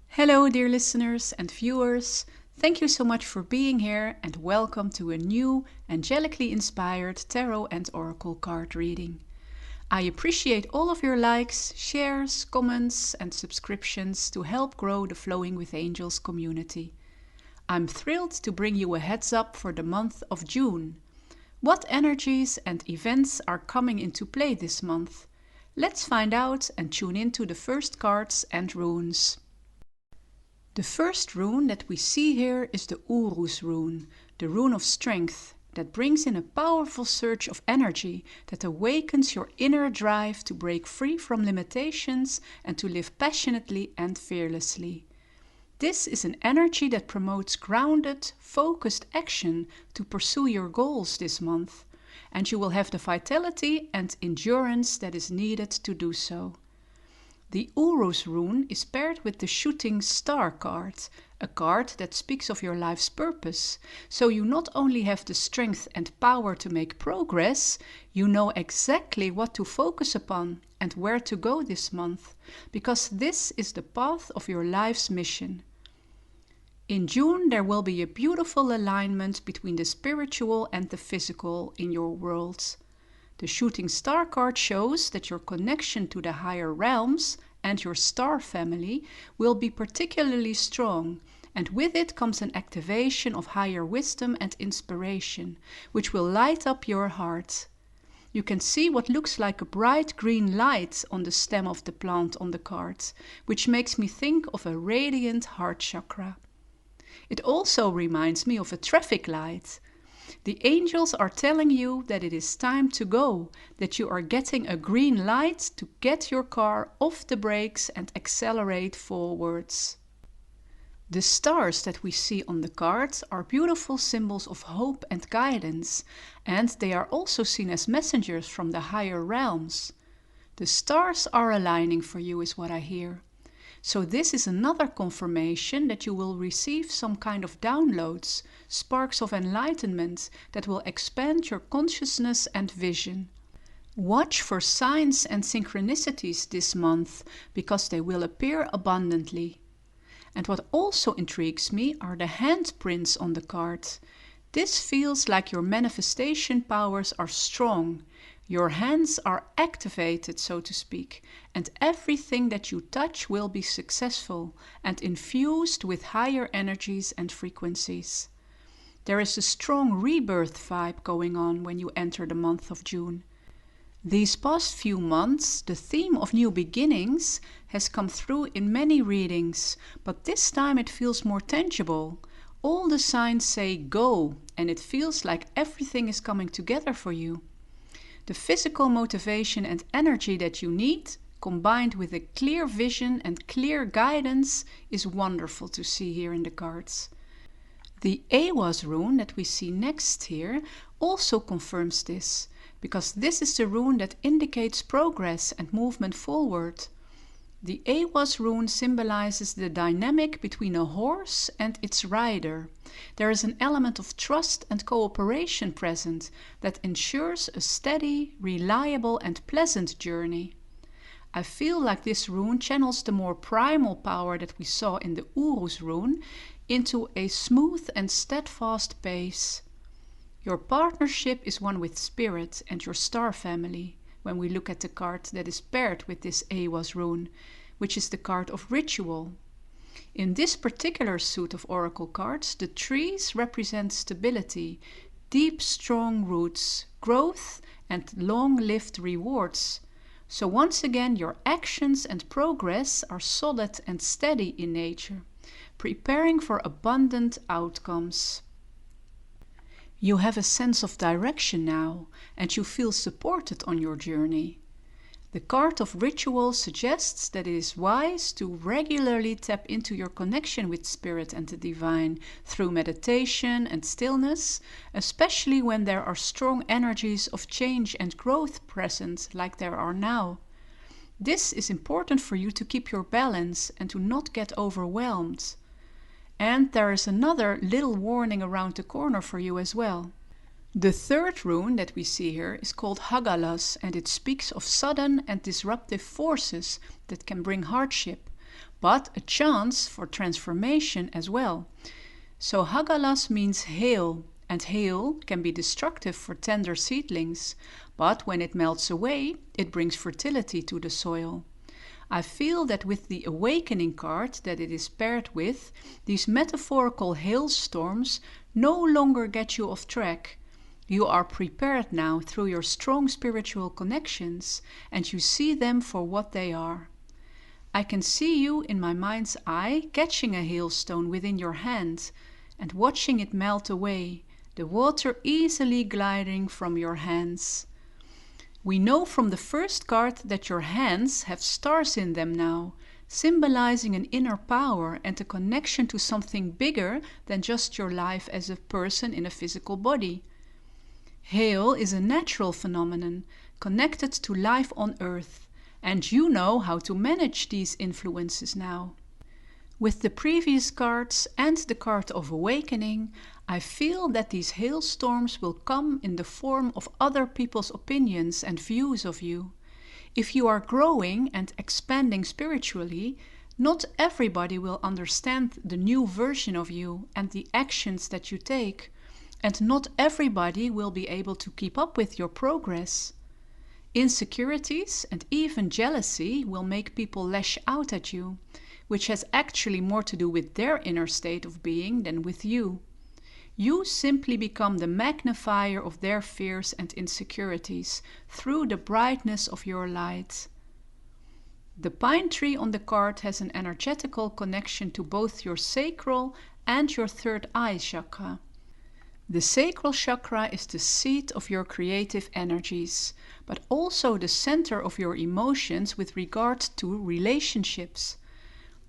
Hello, dear listeners and viewers. Thank you so much for being here and welcome to a new angelically inspired tarot and oracle card reading. I appreciate all of your likes, shares, comments, and subscriptions to help grow the Flowing with Angels community. I'm thrilled to bring you a heads up for the month of June. What energies and events are coming into play this month? Let's find out and tune into the first cards and runes. The first rune that we see here is the Urus rune, the rune of strength, that brings in a powerful surge of energy that awakens your inner drive to break free from limitations and to live passionately and fearlessly. This is an energy that promotes grounded, focused action to pursue your goals this month, and you will have the vitality and endurance that is needed to do so. The Urus rune is paired with the Shooting Star card, a card that speaks of your life's purpose. So you not only have the strength and power to make progress, you know exactly what to focus upon and where to go this month, because this is the path of your life's mission. In June, there will be a beautiful alignment between the spiritual and the physical in your world. The Shooting Star card shows that your connection to the higher realms and your star family will be particularly strong, and with it comes an activation of higher wisdom and inspiration, which will light up your heart. You can see what looks like a bright green light on the stem of the plant on the card, which makes me think of a radiant heart chakra. It also reminds me of a traffic light. The angels are telling you that it is time to go, that you are getting a green light to get your car off the brakes and accelerate forwards. The stars that we see on the cards are beautiful symbols of hope and guidance, and they are also seen as messengers from the higher realms. The stars are aligning for you is what I hear. So this is another confirmation that you will receive some kind of downloads, sparks of enlightenment that will expand your consciousness and vision. Watch for signs and synchronicities this month, because they will appear abundantly. And what also intrigues me are the handprints on the card. This feels like your manifestation powers are strong. Your hands are activated, so to speak, and everything that you touch will be successful and infused with higher energies and frequencies. There is a strong rebirth vibe going on when you enter the month of June. These past few months, the theme of new beginnings has come through in many readings, but this time it feels more tangible. All the signs say go, and it feels like everything is coming together for you. The physical motivation and energy that you need, combined with a clear vision and clear guidance, is wonderful to see here in the cards. The Awas rune that we see next here also confirms this, because this is the rune that indicates progress and movement forward. The Awas rune symbolizes the dynamic between a horse and its rider. There is an element of trust and cooperation present that ensures a steady, reliable and pleasant journey. I feel like this rune channels the more primal power that we saw in the Urus rune into a smooth and steadfast pace. Your partnership is one with spirit and your star family, when we look at the card that is paired with this Awas rune, which is the card of ritual. In this particular suit of oracle cards, the trees represent stability, deep strong roots, growth and long-lived rewards. So once again, your actions and progress are solid and steady in nature, preparing for abundant outcomes. You have a sense of direction now, and you feel supported on your journey. The card of ritual suggests that it is wise to regularly tap into your connection with spirit and the divine through meditation and stillness, especially when there are strong energies of change and growth present like there are now. This is important for you to keep your balance and to not get overwhelmed. And there is another little warning around the corner for you as well. The third rune that we see here is called Hagalas, and it speaks of sudden and disruptive forces that can bring hardship, but a chance for transformation as well. So Hagalas means hail, and hail can be destructive for tender seedlings, but when it melts away, it brings fertility to the soil. I feel that with the awakening card that it is paired with, these metaphorical hailstorms no longer get you off track. You are prepared now through your strong spiritual connections, and you see them for what they are. I can see you in my mind's eye catching a hailstone within your hand and watching it melt away, the water easily gliding from your hands. We know from the first card that your hands have stars in them now, symbolizing an inner power and a connection to something bigger than just your life as a person in a physical body. Hail is a natural phenomenon connected to life on Earth, and you know how to manage these influences now. With the previous cards and the card of awakening, I feel that these hailstorms will come in the form of other people's opinions and views of you. If you are growing and expanding spiritually, not everybody will understand the new version of you and the actions that you take, and not everybody will be able to keep up with your progress. Insecurities and even jealousy will make people lash out at you, which has actually more to do with their inner state of being than with you. You simply become the magnifier of their fears and insecurities through the brightness of your light. The pine tree on the card has an energetical connection to both your sacral and your third eye chakra. The sacral chakra is the seat of your creative energies, but also the center of your emotions with regard to relationships.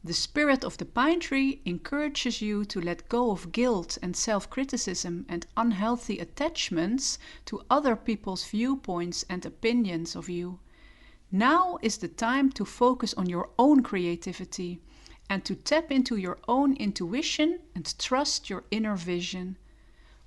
The spirit of the pine tree encourages you to let go of guilt and self-criticism and unhealthy attachments to other people's viewpoints and opinions of you. Now is the time to focus on your own creativity and to tap into your own intuition and trust your inner vision.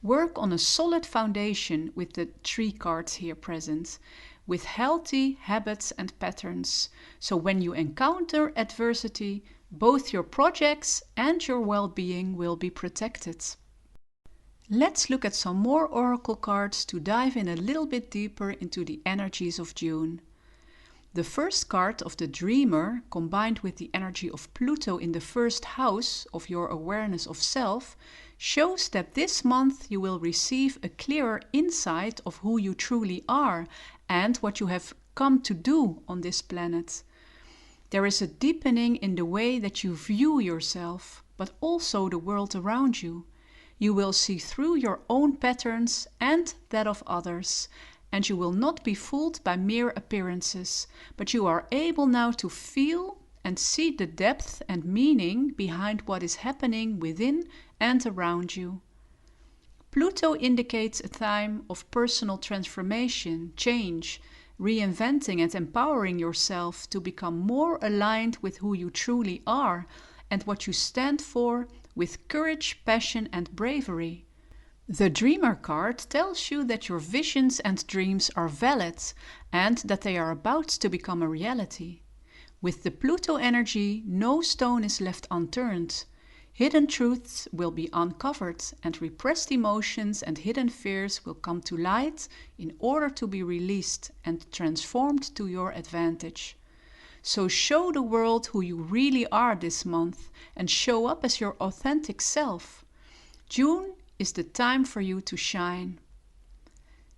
Work on a solid foundation with the tree cards here present, with healthy habits and patterns, so when you encounter adversity, both your projects and your well-being will be protected. Let's look at some more oracle cards to dive in a little bit deeper into the energies of June. The first card of the Dreamer, combined with the energy of Pluto in the first house of your awareness of self, shows that this month you will receive a clearer insight of who you truly are and what you have come to do on this planet. There is a deepening in the way that you view yourself, but also the world around you. You will see through your own patterns and that of others, and you will not be fooled by mere appearances, but you are able now to feel and see the depth and meaning behind what is happening within and around you. Pluto indicates a time of personal transformation, change, reinventing and empowering yourself to become more aligned with who you truly are and what you stand for with courage, passion and bravery. The Dreamer card tells you that your visions and dreams are valid and that they are about to become a reality. With the Pluto energy, no stone is left unturned. Hidden truths will be uncovered and repressed emotions and hidden fears will come to light in order to be released and transformed to your advantage. So show the world who you really are this month and show up as your authentic self. June is the time for you to shine.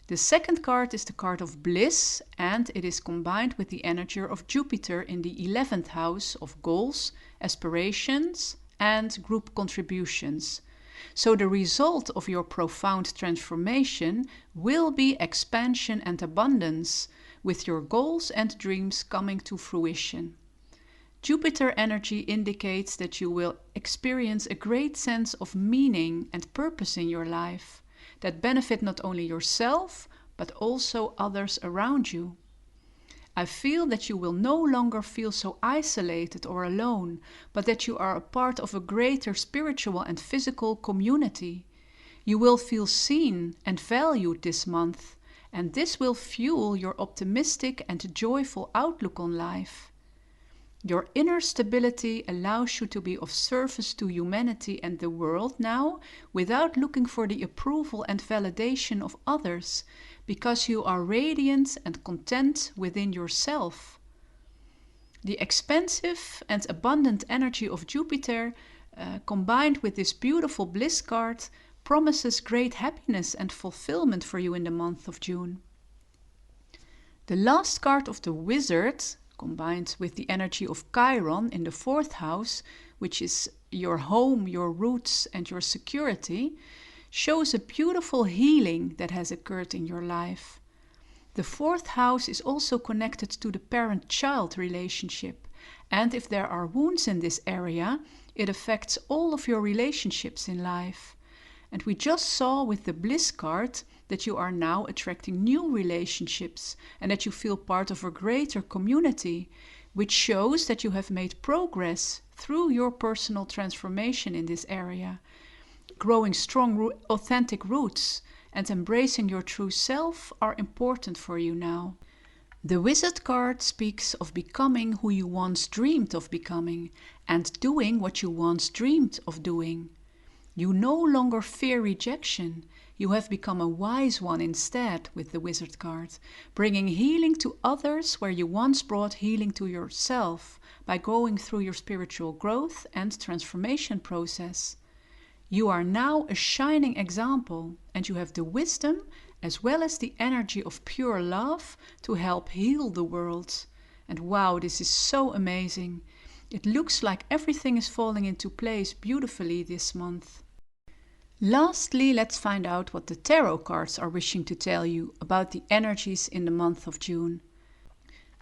The second card is the card of bliss, and it is combined with the energy of Jupiter in the 11th house of goals, aspirations, and group contributions. So the result of your profound transformation will be expansion and abundance, with your goals and dreams coming to fruition. Jupiter energy indicates that you will experience a great sense of meaning and purpose in your life that benefit not only yourself, but also others around you. I feel that you will no longer feel so isolated or alone, but that you are a part of a greater spiritual and physical community. You will feel seen and valued this month, and this will fuel your optimistic and joyful outlook on life. Your inner stability allows you to be of service to humanity and the world now without looking for the approval and validation of others, because you are radiant and content within yourself. The expansive and abundant energy of Jupiter, combined with this beautiful bliss card, promises great happiness and fulfillment for you in the month of June. The last card of the Wizard, combined with the energy of Chiron in the 4th house, which is your home, your roots, and your security, shows a beautiful healing that has occurred in your life. The 4th house is also connected to the parent-child relationship, and if there are wounds in this area, it affects all of your relationships in life. And we just saw with the Bliss card that you are now attracting new relationships and that you feel part of a greater community, which shows that you have made progress through your personal transformation in this area. Growing strong, authentic roots and embracing your true self are important for you now. The Wizard card speaks of becoming who you once dreamed of becoming and doing what you once dreamed of doing. You no longer fear rejection. You have become a wise one instead with the Wizard card, bringing healing to others where you once brought healing to yourself by going through your spiritual growth and transformation process. You are now a shining example, and you have the wisdom as well as the energy of pure love to help heal the world. And wow, this is so amazing. It looks like everything is falling into place beautifully this month. Lastly, let's find out what the tarot cards are wishing to tell you about the energies in the month of June.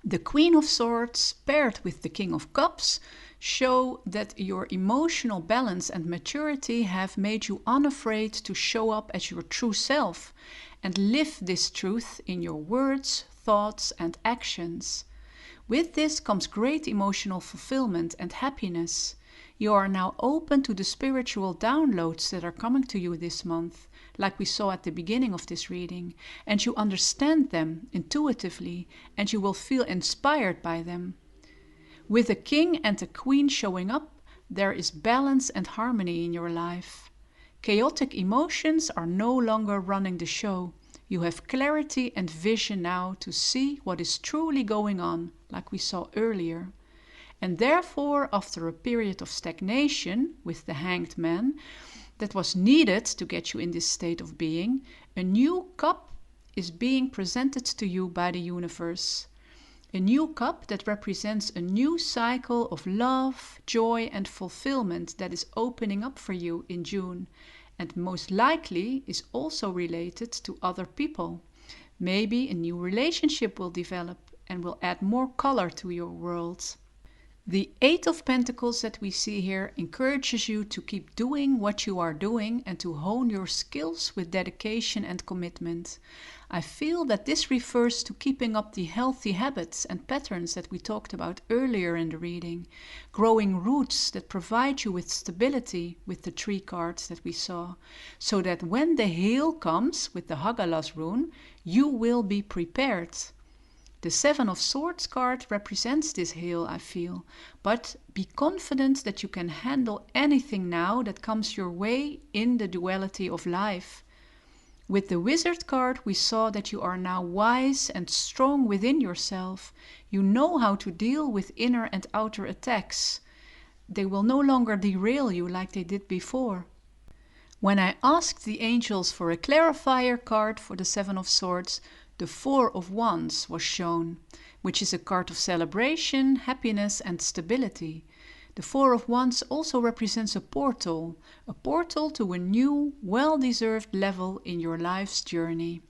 The Queen of Swords paired with the King of Cups show that your emotional balance and maturity have made you unafraid to show up as your true self and live this truth in your words, thoughts, and actions. With this comes great emotional fulfillment and happiness. You are now open to the spiritual downloads that are coming to you this month, like we saw at the beginning of this reading, and you understand them intuitively, and you will feel inspired by them. With a king and a queen showing up, there is balance and harmony in your life. Chaotic emotions are no longer running the show. You have clarity and vision now to see what is truly going on, like we saw earlier. And therefore, after a period of stagnation with the Hanged Man that was needed to get you in this state of being, a new cup is being presented to you by the universe. A new cup that represents a new cycle of love, joy, and fulfillment that is opening up for you in June, and most likely is also related to other people. Maybe a new relationship will develop and will add more color to your world. The Eight of Pentacles that we see here encourages you to keep doing what you are doing and to hone your skills with dedication and commitment. I feel that this refers to keeping up the healthy habits and patterns that we talked about earlier in the reading, growing roots that provide you with stability with the 3 cards that we saw, so that when the hail comes with the Hagalas rune, you will be prepared. The 7 of Swords card represents this hail, I feel, but be confident that you can handle anything now that comes your way in the duality of life. With the Wizard card, we saw that you are now wise and strong within yourself. You know how to deal with inner and outer attacks. They will no longer derail you like they did before. When I asked the angels for a clarifier card for the 7 of Swords, the 4 of Wands was shown, which is a card of celebration, happiness, and stability. The 4 of Wands also represents a portal to a new, well-deserved level in your life's journey.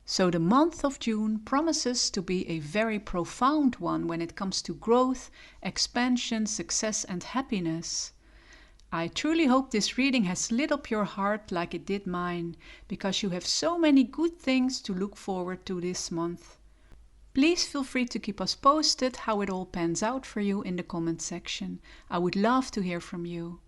So the month of June promises to be a very profound one when it comes to growth, expansion, success, and happiness. I truly hope this reading has lit up your heart like it did mine, because you have so many good things to look forward to this month. Please feel free to keep us posted how it all pans out for you in the comment section. I would love to hear from you.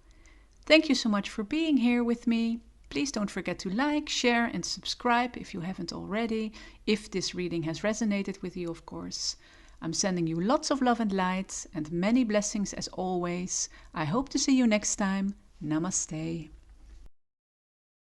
Thank you so much for being here with me. Please don't forget to like, share and subscribe if you haven't already, if this reading has resonated with you, of course. I'm sending you lots of love and light and many blessings as always. I hope to see you next time. Namaste.